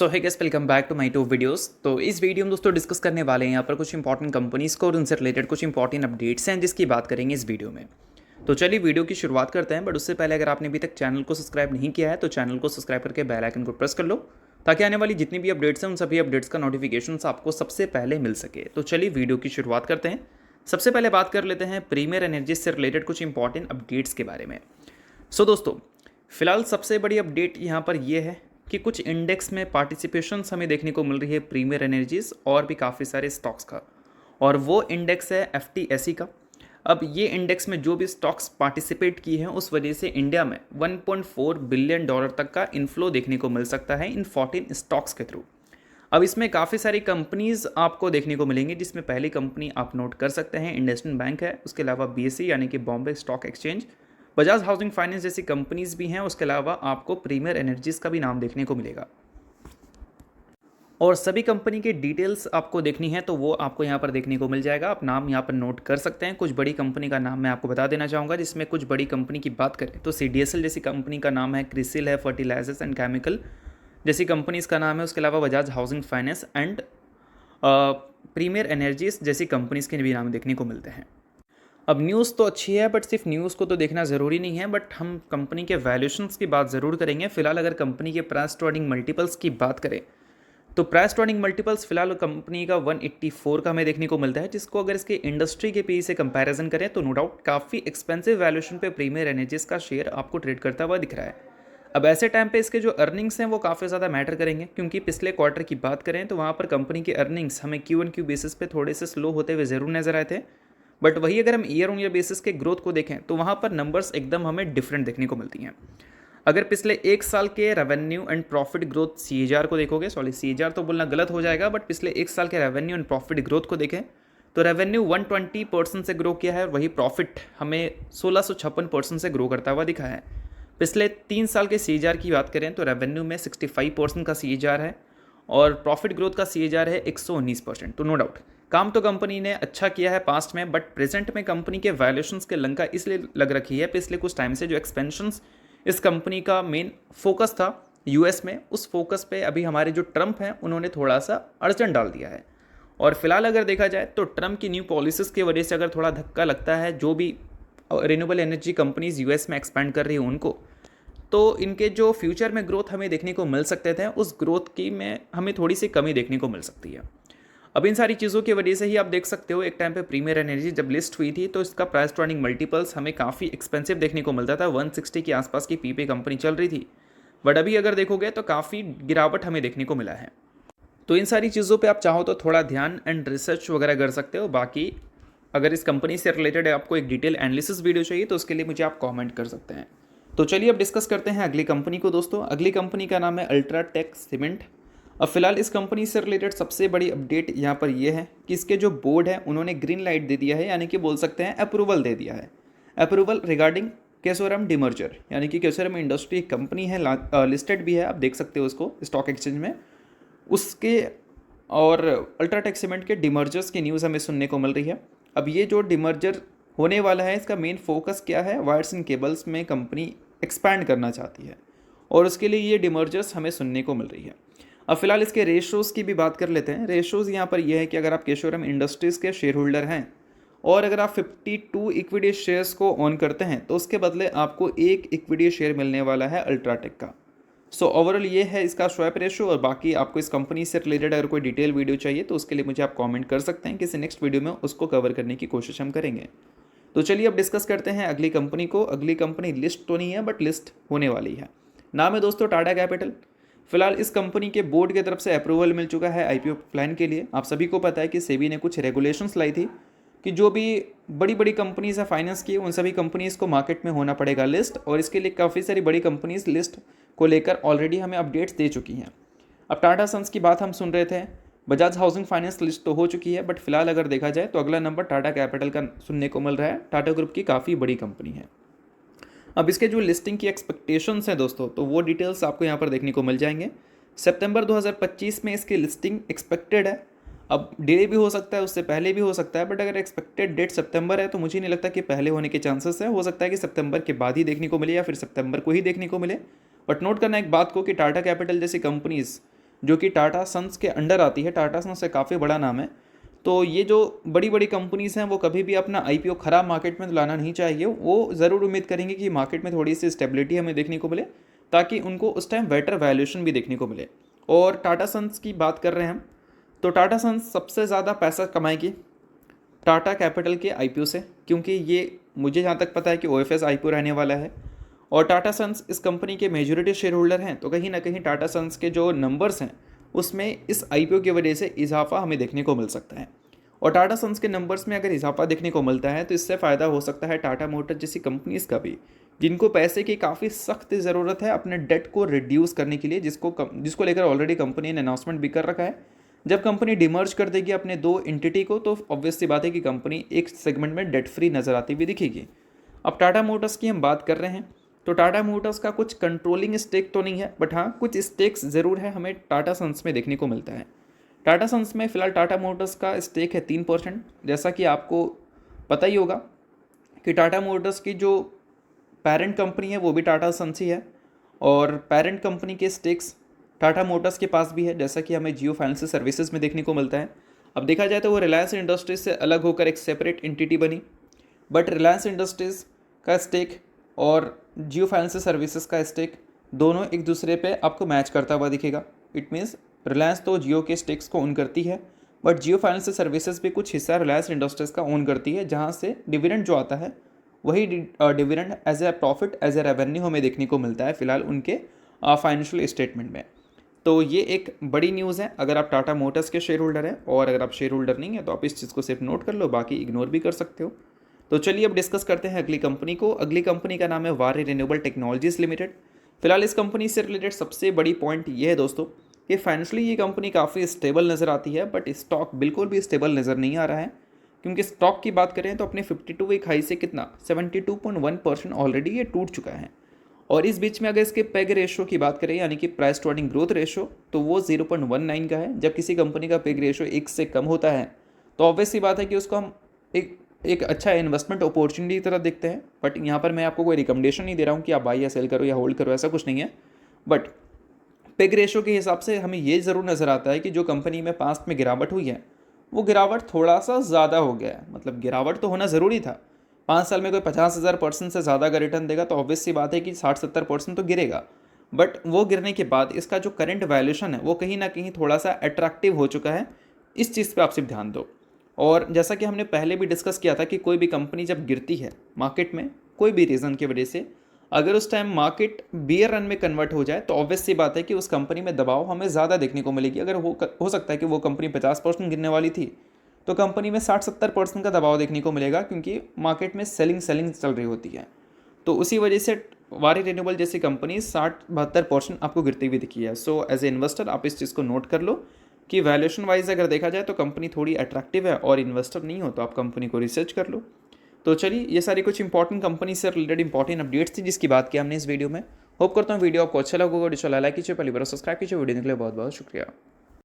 So hi guys welcome back to my to videos. तो इस video में दोस्तों डिस्कस करने वाले हैं यहाँ पर कुछ इंपॉर्टेंट कंपनीज को और उनसे रिलेटेड कुछ इंपॉर्टेंट अपडेट्स हैं जिसकी बात करेंगे इस वीडियो में। तो चलिए वीडियो की शुरुआत करते हैं, बट उससे पहले अगर आपने अभी तक चैनल को सब्सक्राइब नहीं किया है तो चैनल को सब्सक्राइब करके बेल आइकन को प्रेस कर लो ताकि आने वाली जितनी भी अपडेट्स हैं उन सभी अपडेट्स का नोटिफिकेशन आपको सबसे पहले मिल सके। तो चलिए वीडियो की शुरुआत करते हैं। सबसे पहले बात कर लेते हैं प्रीमियर एनर्जी से रिलेटेड कुछ इंपॉर्टेंट अपडेट्स के बारे में। सो दोस्तों फिलहाल सबसे बड़ी अपडेट यहाँ पर यह है कि कुछ इंडेक्स में पार्टिसिपेशंस हमें देखने को मिल रही है प्रीमियर एनर्जीज और भी काफ़ी सारे स्टॉक्स का, और वो इंडेक्स है FTSE का। अब ये इंडेक्स में जो भी स्टॉक्स पार्टिसिपेट की हैं उस वजह से इंडिया में $1.4 बिलियन तक का इनफ्लो देखने को मिल सकता है इन 14 स्टॉक्स के थ्रू। अब इसमें काफ़ी सारी कंपनीज आपको देखने को मिलेंगी, जिसमें पहली कंपनी आप नोट कर सकते हैं इंडसइंड बैंक है, उसके अलावा BSE यानी कि Bombay stock exchange, Bajaj housing finance जैसी कंपनीज भी हैं। उसके अलावा आपको प्रीमियर एनर्जीज का भी नाम देखने को मिलेगा, और सभी कंपनी की डिटेल्स आपको देखनी है तो वो आपको यहाँ पर देखने को मिल जाएगा। आप नाम यहाँ पर नोट कर सकते हैं। कुछ बड़ी कंपनी का नाम मैं आपको बता देना चाहूँगा, जिसमें कुछ बड़ी कंपनी की बात करें तो CDSL जैसी कंपनी का नाम है, क्रिसिल है, फर्टिलाइजर्स एंड केमिकल जैसी कंपनीज का नाम है, उसके अलावा Bajaj housing finance and premier energies जैसी कंपनीज के भी नाम देखने को मिलते हैं। अब न्यूज़ तो अच्छी है, बट सिर्फ न्यूज़ को तो देखना ज़रूरी नहीं है, बट हम कंपनी के वैल्यूएशंस की बात ज़रूर करेंगे। फिलहाल अगर कंपनी के प्राइस टू अर्निंग मल्टीपल्स की बात करें तो प्राइस टू अर्निंग मल्टीपल्स फिलहाल कंपनी का 184 का हमें देखने को मिलता है, जिसको अगर इसके इंडस्ट्री के पी से कंपैरिजन करें तो नो डाउट काफ़ी एक्सपेंसिव वैल्यूएशन पे प्रीमियर एनर्जीज का शेयर आपको ट्रेड करता हुआ दिख रहा है। अब ऐसे टाइम पे इसके जो अर्निंग्स हैं वो काफ़ी ज़्यादा मैटर करेंगे, क्योंकि पिछले क्वार्टर की बात करें तो वहाँ पर कंपनी के अर्निंग्स हमें Q1Q बेसिस पे थोड़े से स्लो होते हुए ज़रूर नजर आए थे, बट वही अगर हम ईयर ऑन ईयर बेसिस के ग्रोथ को देखें तो वहाँ पर नंबर्स एकदम हमें डिफरेंट देखने को मिलती हैं। अगर पिछले एक साल के revenue and profit growth CAGR को देखोगे, सॉरी CAGR तो बोलना गलत हो जाएगा, बट पिछले एक साल के रेवेन्यू एंड प्रॉफिट ग्रोथ को देखें तो रेवेन्यू 120% से ग्रो किया है, वही प्रॉफिट हमें 1656% से ग्रो करता हुआ दिखा है। पिछले 3 साल के CAGR की बात करें तो रेवेन्यू में 65% का CAGR है और प्रॉफिट ग्रोथ का CAGR है 119%। तो नो डाउट काम तो कंपनी ने अच्छा किया है पास्ट में, बट प्रेजेंट में कंपनी के वैल्यूएशंस के लंका इसलिए लग रखी है पिछले कुछ टाइम से जो एक्सपेंशंस इस कंपनी का मेन फोकस था US में, उस फोकस पे अभी हमारे जो ट्रम्प हैं उन्होंने थोड़ा सा अड़चन डाल दिया है। और फिलहाल अगर देखा जाए तो ट्रम्प की न्यू पॉलिसीज की वजह से अगर थोड़ा धक्का लगता है जो भी रिन्यूएबल एनर्जी कंपनीज US में एक्सपेंड कर रही है उनको, तो इनके जो फ्यूचर में ग्रोथ हमें देखने को मिल सकते थे उस ग्रोथ की में हमें थोड़ी सी कमी देखने को मिल सकती है। अब इन सारी चीज़ों की वजह से ही आप देख सकते हो एक टाइम पे प्रीमियर एनर्जी जब लिस्ट हुई थी तो इसका प्राइस टू अर्निंग मल्टीपल्स हमें काफ़ी एक्सपेंसिव देखने को मिलता था, 160 के आसपास की पीपी कंपनी चल रही थी, बट अभी अगर देखोगे तो काफ़ी गिरावट हमें देखने को मिला है। तो इन सारी चीज़ों पे आप चाहो तो थोड़ा ध्यान एंड रिसर्च वगैरह कर सकते हो। बाकी अगर इस कंपनी से रिलेटेड आपको एक डिटेल एनालिसिस वीडियो चाहिए तो उसके लिए मुझे आप कॉमेंट कर सकते हैं। तो चलिए अब डिस्कस करते हैं अगली कंपनी को दोस्तों। अगली कंपनी का नाम है अल्ट्राटेक सीमेंट। अब फिलहाल इस कंपनी से रिलेटेड सबसे बड़ी अपडेट यहाँ पर यह है कि इसके जो बोर्ड है उन्होंने ग्रीन लाइट दे दिया है, यानी कि बोल सकते हैं अप्रूवल दे दिया है, अप्रूवल रिगार्डिंग केशोरम डिमर्जर, यानी कि केशोरम इंडस्ट्री एक कंपनी है, लिस्टेड भी है, आप देख सकते हो उसको स्टॉक एक्सचेंज में, उसके और अल्ट्राटेक सीमेंट के डिमर्जर्स की न्यूज़ हमें सुनने को मिल रही है। अब ये जो डिमर्जर होने वाला है इसका मेन फोकस क्या है, वायर्स एंड केबल्स में कंपनी एक्सपैंड करना चाहती है और उसके लिए ये डिमर्जर्स हमें सुनने को मिल रही है। अब फिलहाल इसके रेशोज़ की भी बात कर लेते हैं। रेशोज़ यहाँ पर यह है कि अगर आप केशोरम इंडस्ट्रीज़ के शेयर होल्डर हैं और अगर आप 52 इक्विटी शेयर्स को ऑन करते हैं तो उसके बदले आपको एक इक्विटी शेयर मिलने वाला है अल्ट्राटेक का। सो ओवरऑल ये है इसका स्वैप रेशो। और बाकी आपको इस कंपनी से रिलेटेड अगर कोई डिटेल वीडियो चाहिए तो उसके लिए मुझे आप कमेंट कर सकते हैं, किसी नेक्स्ट वीडियो में उसको कवर करने की कोशिश हम करेंगे। तो चलिए अब डिस्कस करते हैं अगली कंपनी को। अगली कंपनी लिस्ट तो नहीं है बट लिस्ट होने वाली है। नाम है दोस्तों टाटा कैपिटल। फिलहाल इस कंपनी के बोर्ड की तरफ से अप्रूवल मिल चुका है IPO प्लान के लिए। आप सभी को पता है कि सेबी ने कुछ रेगुलेशंस लाई थी कि जो भी बड़ी बड़ी कंपनीज है फाइनेंस की उन सभी कंपनीज को मार्केट में होना पड़ेगा लिस्ट, और इसके लिए काफ़ी सारी बड़ी कंपनीज लिस्ट को लेकर ऑलरेडी हमें अपडेट्स दे चुकी हैं। अब टाटा सन्स की बात हम सुन रहे थे, बजाज हाउसिंग फाइनेंस लिस्ट तो हो चुकी है, बट फिलहाल अगर देखा जाए तो अगला नंबर टाटा कैपिटल का सुनने को मिल रहा है। टाटा ग्रुप की काफ़ी बड़ी कंपनी है। अब इसके जो लिस्टिंग की एक्सपेक्टेशंस हैं दोस्तों तो वो डिटेल्स आपको यहाँ पर देखने को मिल जाएंगे। सितंबर 2025 में इसकी लिस्टिंग एक्सपेक्टेड है। अब डिले भी हो सकता है, उससे पहले भी हो सकता है, बट अगर एक्सपेक्टेड डेट सितंबर है तो मुझे नहीं लगता कि पहले होने के चांसेस है। हो सकता है कि सितंबर के बाद ही देखने को मिले या फिर सितंबर को ही देखने को मिले। बट नोट करना एक बात को कि टाटा कैपिटल जैसी कंपनीज जो कि टाटा सन्स के अंडर आती है। टाटा सन्स एक काफ़ी बड़ा नाम है। तो ये जो बड़ी बड़ी कंपनीज़ हैं वो कभी भी अपना आईपीओ ख़राब मार्केट में तो लाना नहीं चाहिए। वो ज़रूर उम्मीद करेंगे कि मार्केट में थोड़ी सी स्टेबिलिटी हमें देखने को मिले, ताकि उनको उस टाइम बेटर वैल्यूएशन भी देखने को मिले। और टाटा सन्स की बात कर रहे हैं हम, तो टाटा सन्स सबसे ज़्यादा पैसा कमाएगी टाटा कैपिटल के आईपीओ से, क्योंकि ये मुझे जहाँ तक पता है कि ओएफएस आईपीओ रहने वाला है और टाटा सन्स इस कंपनी के मेजॉरिटी शेयर होल्डर हैं। तो कहीं ना कहीं टाटा सन्स के जो नंबर्स हैं उसमें इस आईपीओ की वजह से इजाफा हमें देखने को मिल सकता है। और टाटा सन्स के नंबर्स में अगर इजाफा देखने को मिलता है तो इससे फ़ायदा हो सकता है टाटा मोटर जैसी कंपनीज़ का भी, जिनको पैसे की काफ़ी सख्त ज़रूरत है अपने डेट को रिड्यूस करने के लिए, जिसको लेकर ऑलरेडी कंपनी ने अनाउंसमेंट भी कर रखा है। जब कंपनी डिमर्ज कर देगी अपने दो एंटिटी को तो ऑब्वियस सी बात है कि कंपनी एक सेगमेंट में डेट फ्री नज़र आती हुई दिखेगी। अब टाटा मोटर्स की हम बात कर रहे हैं, तो टाटा मोटर्स का कुछ कंट्रोलिंग स्टेक तो नहीं है, बट हाँ कुछ स्टेक्स ज़रूर है हमें टाटा सन्स में देखने को मिलता है। टाटा सन्स में फ़िलहाल टाटा मोटर्स का स्टेक है 3%। जैसा कि आपको पता ही होगा कि टाटा मोटर्स की जो पेरेंट कंपनी है वो भी टाटा सन्स ही है, और पेरेंट कंपनी के स्टेक्स टाटा मोटर्स के पास भी है, जैसा कि हमें जियो फाइनेंशियल सर्विसेज में देखने को मिलता है। अब देखा जाए तो वो रिलायंस इंडस्ट्रीज से अलग होकर एक सेपरेट एंटिटी बनी, बट रिलायंस इंडस्ट्रीज़ का स्टेक और जियो फाइनेंशियल सर्विसेज का स्टेक दोनों एक दूसरे पे आपको मैच करता हुआ दिखेगा। इट मीन्स रिलायंस तो जियो के स्टेक्स को ओन करती है, बट जियो फाइनेंशियल सर्विसेज भी कुछ हिस्सा रिलायंस इंडस्ट्रीज़ का ओन करती है, जहाँ से डिविडेंड जो आता है वही dividend as a profit as a revenue हमें देखने को मिलता है फिलहाल उनके फाइनेंशियल स्टेटमेंट में। तो ये एक बड़ी न्यूज़ है अगर आप टाटा मोटर्स के शेयर होल्डर हैं, और अगर आप शेयर होल्डर नहीं है तो आप इस चीज़ को सिर्फ नोट कर लो, बाकी इग्नोर भी कर सकते हो। तो चलिए अब डिस्कस करते हैं अगली कंपनी को। अगली कंपनी का नाम है वारी रिन्यूएबल टेक्नोलॉजीज लिमिटेड। फिलहाल इस कंपनी से रिलेटेड सबसे बड़ी पॉइंट ये है दोस्तों कि फाइनेंशियली ये कंपनी काफ़ी स्टेबल नज़र आती है, बट स्टॉक बिल्कुल भी स्टेबल नज़र नहीं आ रहा है। क्योंकि स्टॉक की बात करें तो अपने 52 वीक हाई से कितना 72.1% ऑलरेडी ये टूट चुका है। और इस बीच में अगर इसके पेग रेशो की बात करें यानी कि price to earning growth ratio, तो वो 0.19 का है। जब किसी कंपनी का पेग रेशो 1 से कम होता है तो ऑब्वियस सी बात है कि उसको हम एक अच्छा इन्वेस्टमेंट अपॉर्चुनिटी की तरह देखते हैं। बट यहाँ पर मैं आपको कोई रिकमेंडेशन नहीं दे रहा हूँ कि आप बाई या सेल करो या होल्ड करो, ऐसा कुछ नहीं है। बट पेग रेशो के हिसाब से हमें ये ज़रूर नज़र आता है कि जो कंपनी में पास्ट में गिरावट हुई है वो गिरावट थोड़ा सा ज़्यादा हो गया है। मतलब गिरावट तो होना ज़रूरी था, 5 साल में कोई 50,000% से ज़्यादा का रिटर्न देगा तो ऑब्वियस सी बात है कि 60-70% तो गिरेगा। बट वो गिरने के बाद इसका जो करंट वैल्यूएशन है वो कहीं ना कहीं थोड़ा सा अट्रैक्टिव हो चुका है। इस चीज़ पे आप सिर्फ ध्यान दो। और जैसा कि हमने पहले भी डिस्कस किया था कि कोई भी कंपनी जब गिरती है मार्केट में कोई भी रीज़न की वजह से, अगर उस टाइम मार्केट बियर रन में कन्वर्ट हो जाए तो ऑब्वियस सी बात है कि उस कंपनी में दबाव हमें ज़्यादा देखने को मिलेगी। अगर हो सकता है कि वो कंपनी 50% गिरने वाली थी तो कंपनी में 60-70% का दबाव देखने को मिलेगा, क्योंकि मार्केट में सेलिंग चल रही होती है। तो उसी वजह से वारी रिन्यूएबल जैसी कंपनी 60-72% आपको गिरती हुई दिखी है। सो एज ए इन्वेस्टर आप इस चीज़ को नोट कर लो कि वैल्यूएशन वाइज अगर देखा जाए तो कंपनी थोड़ी अट्रैक्टिव है, और इन्वेस्टर नहीं हो तो आप कंपनी को रिसर्च कर लो। तो चलिए ये सारी कुछ इंपॉर्टेंट कंपनी से रिलेटेड इंपॉर्टेंट अपडेट्स थी जिसकी बात की हमने इस वीडियो में। होप करता हूँ वीडियो आपको अच्छा लगा होगा। लाइक कीजिए, पहली बार सब्सक्राइब कीजिए। वीडियो के लिए बहुत बहुत शुक्रिया।